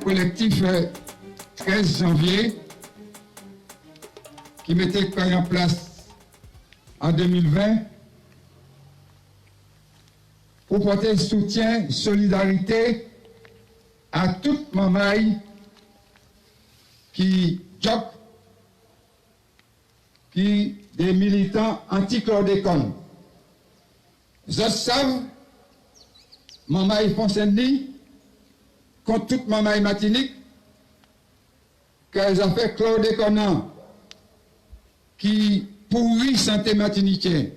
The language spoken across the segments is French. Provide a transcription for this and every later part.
Collectif 13 janvier qui mettait en place en 2020 pour porter soutien, solidarité à toute mamaille qui job, qui des militants anti-chlordécone. Je savent, mamaille Pont-Saint-Denis, contre toute mamaille Martinique, qu'elles ont fait chlordécone qui pourrit santé martiniquaine,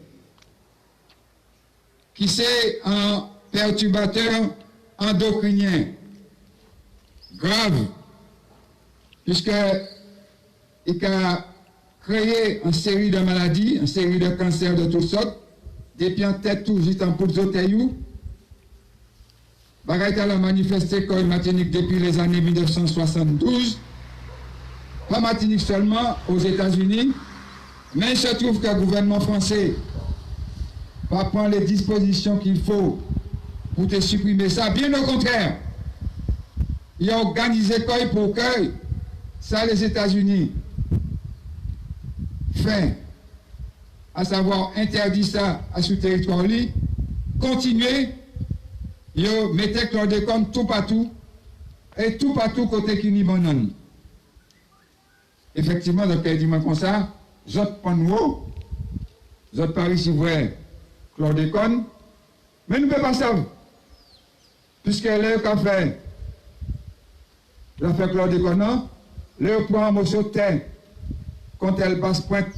qui c'est un perturbateur endocrinien grave, puisqu'il a créé une série de maladies, une série de cancers de toutes sortes, depuis en tête tout juste en Poudzoteillou. Bagaïta a manifesté comme Martinique depuis les années 1972, pas Martinique seulement, aux États-Unis, mais il se trouve que le gouvernement français va prendre les dispositions qu'il faut pour te supprimer ça. Bien au contraire, il a organisé quoi pour que ça les États-Unis fait, à savoir interdit ça à ce territoire là, continuer. Yo mettez chlordécone tout partout et tout partout côté qui n'y banane. Effectivement, donc il dit comme ça, j'autre pas nous, j'autre Paris si vous voyez chlordécone, mais nous ne pouvons pas ça. Puisque le café, l'affaire chlordécone, le prend un morceau de terre quand elle passe pointe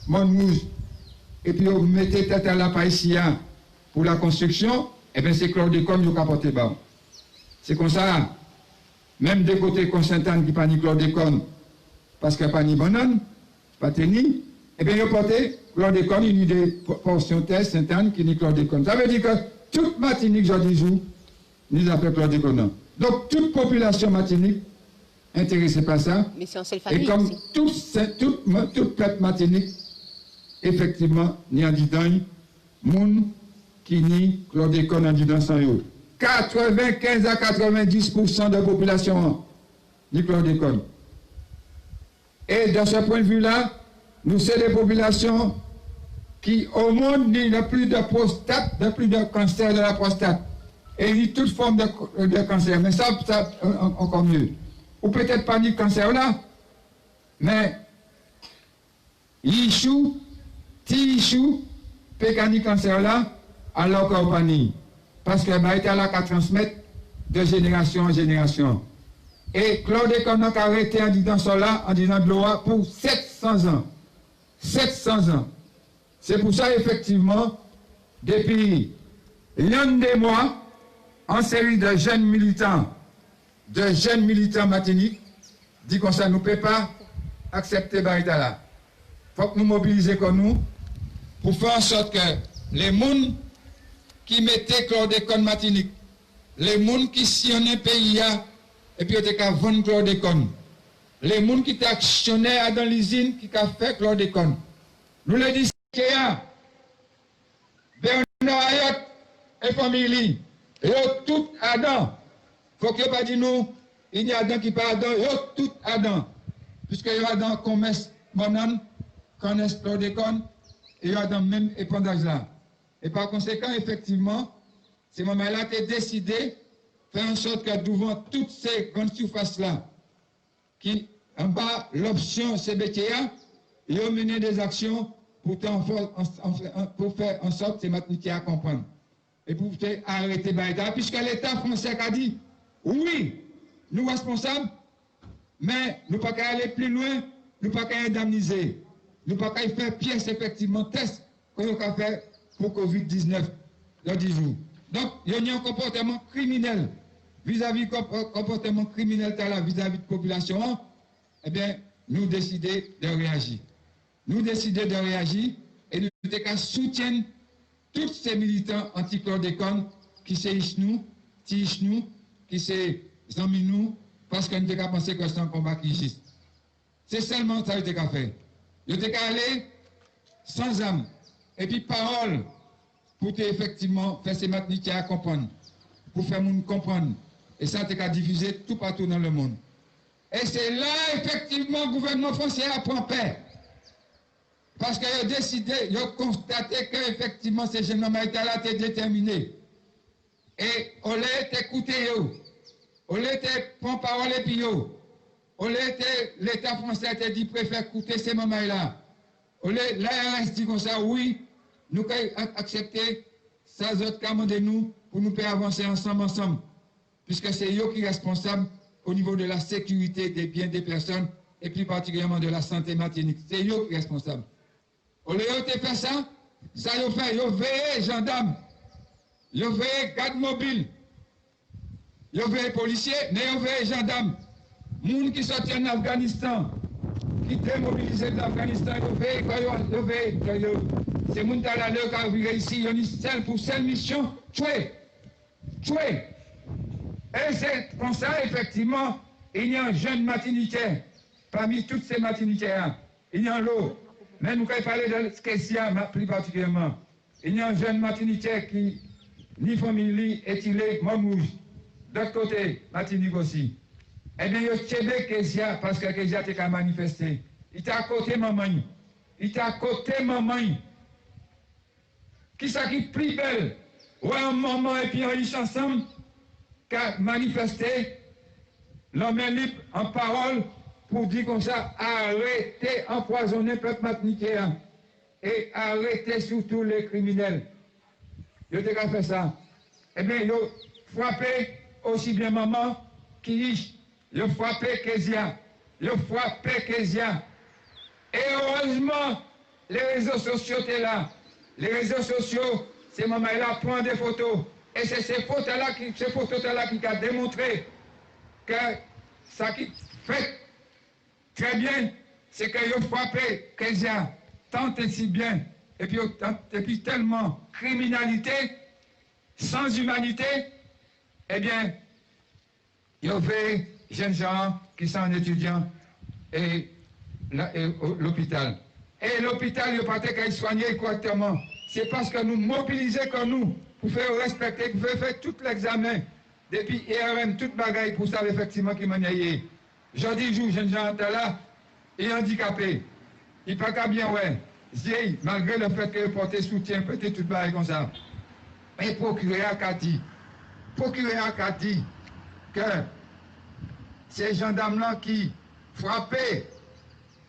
Montmouze et puis vous mettez tête à la païsia pour la construction. Eh bien, c'est chlordécone qui a porté bas. C'est comme ça, même des côtés comme Sainte-Anne qui pas ni chlordécone, parce qu'il n'y a pas ni banane, pas ni, eh bien, il a porté chlordécone, il y a des portions de Sainte-Anne qui ni chlordécone. Ça veut dire que toute Martinique, je dis, nous appelons chlordécone. Donc, toute population Martinique intéressée par ça, et comme toute peuple Martinique, effectivement, ni en disant, moun, qui nie chlordécone en disant sans yo. 95 à 90% de la population ni chlordécone. Et dans ce point de vue-là, nous sommes des populations qui, au monde, n'y a plus de prostate, plus de cancer de la prostate. Et ni toute forme de cancer. Mais ça encore mieux. Ou peut-être pas ni cancer là, mais Yichou, Ti-Yichou, pécani cancer là, alors qu'on pas ni. Parce que bah, il là qu'à transmettre de génération en génération. Et chlordécone a arrêté en disant cela, en disant de l'eau pour 700 ans. 700 ans. C'est pour ça, effectivement, depuis l'un des mois, en série de jeunes militants Martinique, dit comme ça, nous ne pouvons pas accepter Barita là. Il faut que nous mobilisions comme nous pour faire en sorte que les gens qui mettaient chlordécone Martinique, les gens qui sillonnaient le pays et puis ils ont vendu chlordécone, les gens qui étaient actionnaires dans l'usine qui ont fait chlordécone. Nous les disons qu'il y a Bernard Ayot et famille, ils ont tout Adam. Il faut que vous pas dire nous, il y a Adam qui pas Adam, ils ont tout Adam. Puisque il y a Adam commerce banane, connaissent chlordécone, et il y a Adam même épandage là. Et par conséquent, effectivement, ces moments-là, tu as décidé de faire en sorte que devant toutes ces grandes surfaces-là, qui, en bas, l'option CBTA, ils ont mené des actions pour faire en sorte que ces matinités à comprendre. Et pour arrêter Baïta, puisque l'État français a dit, oui, nous responsables, mais nous ne pouvons pas aller plus loin, nous ne pouvons pas indemniser, nous ne pouvons pas faire pièce, effectivement, test qu'on a fait pour Covid-19 dans 10 jours. Donc, il y a un comportement criminel vis-à-vis du comportement criminel vis-à-vis de la population. Eh bien, nous décidons de réagir. Nous décidons de réagir et nous devons soutenir tous ces militants anti-chlordécone qui c'est Ishnou, Ti-Ishnou, qui c'est Zaminou, parce qu'on ne peut pas penser que c'est un combat qui existe. C'est seulement ça que tu as fait. Tu as aller sans âme, et puis parole, pour effectivement faire ces matinités à comprendre, pour faire monde comprendre. Et ça, tu as diffusé tout partout dans le monde. Et c'est là, effectivement, le gouvernement français a pris paix. Parce qu'il a décidé, il a constaté qu'effectivement, ces jeunes hommes étaient là, étaient déterminés. Et on l'a écouté, on l'a prendre parole et puis l'État français a dit, préfère écouter ces mamans-là. L'ARS dit comme ça, oui, nous avons accepté, ça autres commandé nous, pour nous faire avancer ensemble, puisque c'est eux qui sont responsables au niveau de la sécurité des biens des personnes, et plus particulièrement de la santé Martinique. C'est eux qui sont responsables. Au lieu de faire ça, ça y fait, ils ont veillé gendarmes, ils ont veillé garde mobile, ils ont veillé policiers, mais ils ont veillé gendarmes. Les gens qui sortent en Afghanistan, qui démobilisent l'Afghanistan, ils ont veillé, ces gens qui sont là, qui arrivent ici, ils ont pour seule mission, tuer. Et c'est comme ça, effectivement, il y a un jeune Martiniquais, parmi toutes ces Martiniquais, il y a l'eau. Mais nous allons parler de Kessia plus particulièrement. Il y a un jeune Martiniquais qui, ni famille, est Montrouge. D'autre côté, Martinique aussi. Eh bien, il y a tué Kessia parce que Kessia était manifesté. Il était à côté de maman. Il était à côté de maman. Qui ça qui plus belle? Ouais, un maman et puis on y ensemble qui a manifesté l'homme libre en parole pour dire comme ça, arrêtez empoisonner le peuple martiniquais et arrêtez surtout les criminels. Ils ont fait ça. Eh bien, ils ont frappé aussi bien maman qui ils ont frappé Kezia. Ils ont frappé Kezia. Et heureusement, les réseaux sociaux étaient là. Les réseaux sociaux, ces mamans-là prennent des photos. Et c'est ces photos-là qui ont démontré que ça qui fait très bien, c'est qu'ils ont frappé Kezia tant et si bien, et puis tellement criminalité, sans humanité, eh bien, ils ont fait jeunes gens qui sont étudiants et l'hôpital. Et l'hôpital, il n'y a pas qu'à soigner correctement. C'est parce que nous mobilisons comme nous pour faire respecter, pour faire tout l'examen, depuis IRM, toute bagaille pour savoir effectivement qui m'a nié. Jeudi jour, jeune gens là, et handicapé. Il n'est pas qu'à bien, ouais. Malgré le fait qu'il porte soutien, peut-être tout bagaille comme ça. Mais procureur a dit que ces gendarmes-là qui frappaient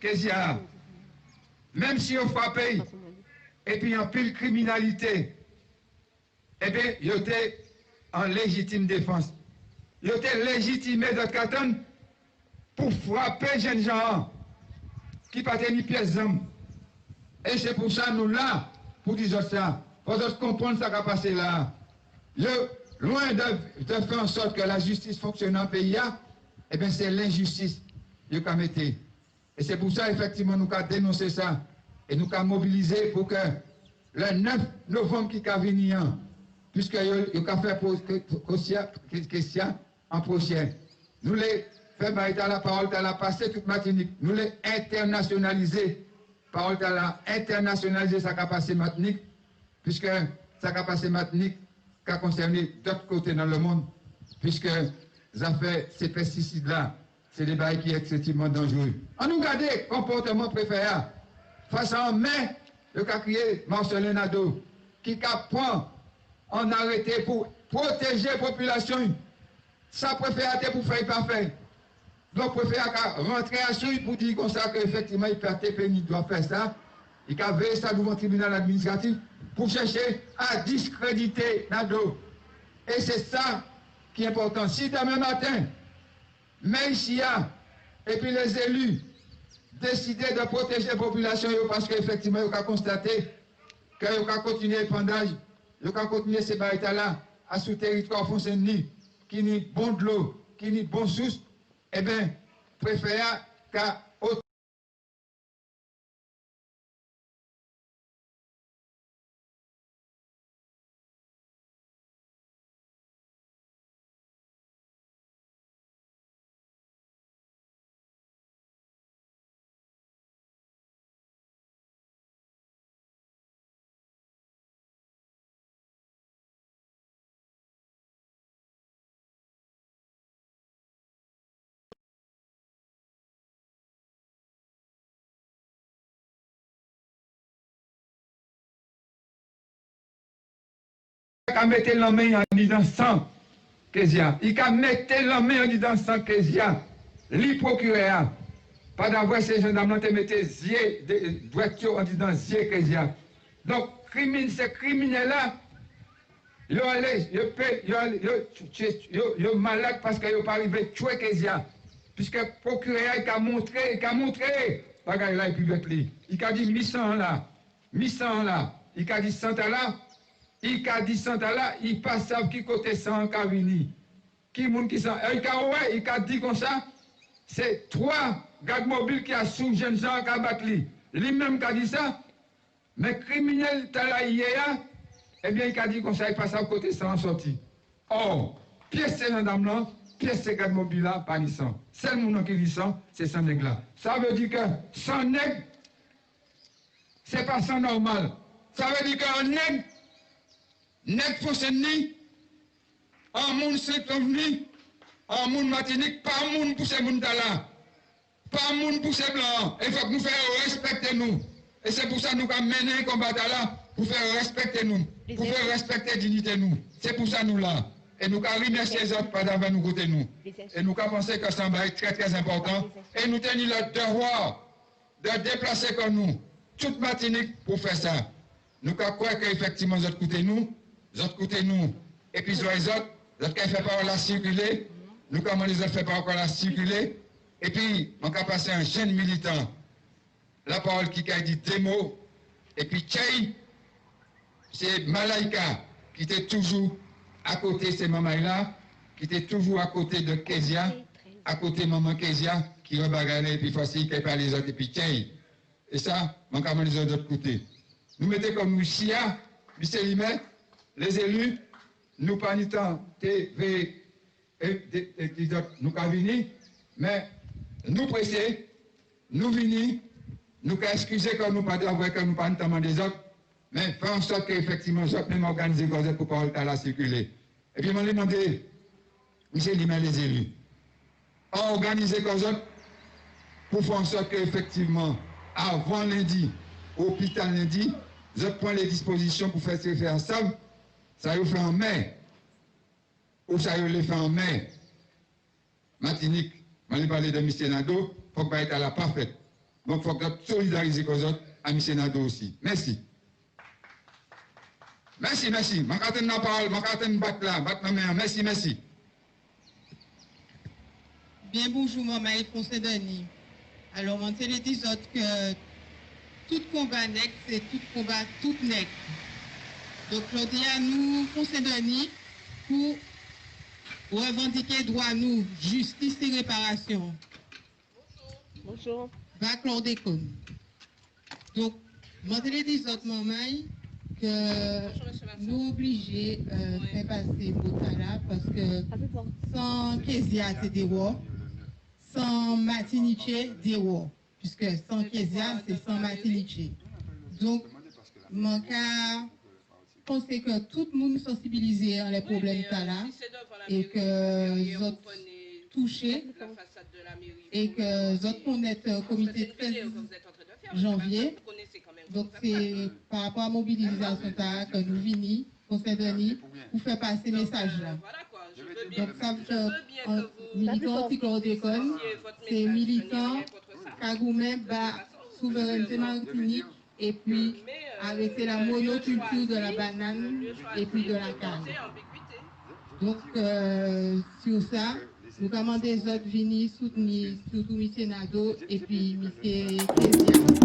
Kezia, même si on frappait, et puis en pile criminalité, eh bien, ils étaient en légitime défense. Ils étaient légitimés de Catan pour frapper les jeunes gens qui ne partaient ni pièces d'hommes. Et c'est pour ça nous là, pour dire ça, pour comprendre ce qui a passé là. Loin de faire en sorte que la justice fonctionne dans le pays, eh bien c'est l'injustice qu'ils ont mis. Et c'est pour ça, effectivement, nous avons dénoncé ça. Et nous avons mobilisé pour que le 9 novembre qui va venir, puisque nous avons fait question en prochain, nous les faisons la parole de la passé toute Martinique, nous les internationaliser, parole de la internationaliser sa capacité Martinique, puisque sa capacité Martinique qui a concerné d'autres côtés dans le monde, puisque ça fait ces pesticides-là, c'est des bails qui sont extrêmement dangereux. On nous garde le comportement préféré. Face à un main, le cas crié Marcelin Nadeau, qui prend en arrêté pour protéger la population. Ça préfère pour faire pas faire. Donc préfère rentrer à suite pour dire comme ça qu'effectivement il perd il doit faire ça. Il a veillé ça devant le tribunal administratif pour chercher à discréditer Nadeau. Et c'est ça qui est important. Si demain matin, mais ici, et puis les élus décidaient de protéger la population parce qu'effectivement, ils ont constaté qu'ils ont continué l'épandage, ils ont continué ces barrières-là à sous territoire Fontaine-Denis, qui n'est bon de l'eau, qui n'est bon source, eh bien, préfère qu'à a mettre la main en disant sans Kezia. Il a mettre la main en disant sans Kezia. Li procureur. Pas d'avoir ces gendarmes qui mettent zier de voiture en disant zier Kezia. Donc, ces criminels-là, ils sont malades parce qu'ils n'ont pas arrivé à tuer Kezia. Puisque le procureur il a montré, bagaille là, il a dit 800 là, 800 là, il a dit 100 là, il a dit 100 là, il passe à qui côté 100 qui vini. Qui moun qui s'en. Il a dit comme ça, c'est 3 gardes mobiles qui a sous jeunes gens qui a battu. Lui-même qui a dit ça, mais criminel là hier, eh bien il a dit comme ça, il passe à côté 100 en sortie. Or, pièce c'est gendarme là, pièce c'est garde mobile là, pas licence. Seul monde qui licence, c'est sans nègre là. Ça veut dire que sans nègre, c'est pas sans normal. Ça veut dire qu'un nègre, nègre fonctionne ni, un monde c'est convenu, un monde matinique, pas un monde pour ces monde là. Pas un monde pour ces blancs. Il faut que nous fassions respecter nous. Et c'est pour ça que nous avons mené un combat là, pour faire respecter nous, pour faire respecter la dignité nous. C'est pour ça nous là. Et nous avons remercié les autres pas d'avoir nous côté nous. Et nous avons pensé que ça va être très très important. Et nous tenons le devoir de déplacer comme nous, toute Martinique pour faire ça. Nous avons croire qu'effectivement, les autres côté nous, et puis les autres qui fait pas la circuler, nous avons les autres fait pas encore la circuler. Et puis, on a passé un jeune militant, la parole qui a dit des mots, et puis Tchaï, c'est Malaika qui était toujours à côté de ces mamans-là, qui était toujours à côté de Kezia, à côté de maman Kezia, qui rebagarrait, et puis facile, qui par les autres, et puis Tchaï. Et ça, on a les autres côtés. Nous mettons comme nous, Chia, Michel Limet, les élus, nous pas ni temps, TV, et nous avons venu, mais nous pressés, nous venons, nous excuser que nous pas d'avoir que nous pas notamment des autres, mais faire en sorte qu'effectivement, nous même organiser Gozette pour pouvoir la circuler. Et puis, je me demandé, M. Limet, les élus, organiser Gozette pour faire en sorte qu'effectivement, avant lundi, hôpital lundi, je prends les dispositions pour faire ce faire ensemble, ça y fait en mai, ou ça y fait en mai, Martinique. On va parler de M. Nado, il faut pas être à la parfaite. Donc, il faut solidariser les autres à M. Nado aussi. Merci. Merci. Je vais la parole, je vais battre là, battre ma main. Merci. Bien, bonjour, maman et Conseil Denis. Alors, on te dit autres que tout combat nègre, c'est tout combat tout nègre. Donc, aujourd'hui, nous, Conseil Denis, pour revendiquer droit nous, justice et réparation. Bonjour. Va chlordécone. Donc, je te dis autres mamans que nous obligés de faire passer Botala parce que sans Kezia, c'est des rois. Sans Martinique, des rois. Puisque sans Kezia, c'est sans Martinique. Donc, mon cas, je pense que tout le monde sensibilisé à les problèmes là et que les autres touchés et que les autres connaissent le comité de 13 janvier. Donc, c'est par rapport à la mobilisation que nous venons, Conseil Denis, pour faire passer ce message-là. Donc, ça veut dire militant anti-chlordécone, c'est militant Kagoumen, souveraineté martinique, et puis arrêter la monoculture de la banane et puis de la canne. Donc, sur ça, nous commandons les autres venir soutenir, surtout M. Nado et puis M. Kezia.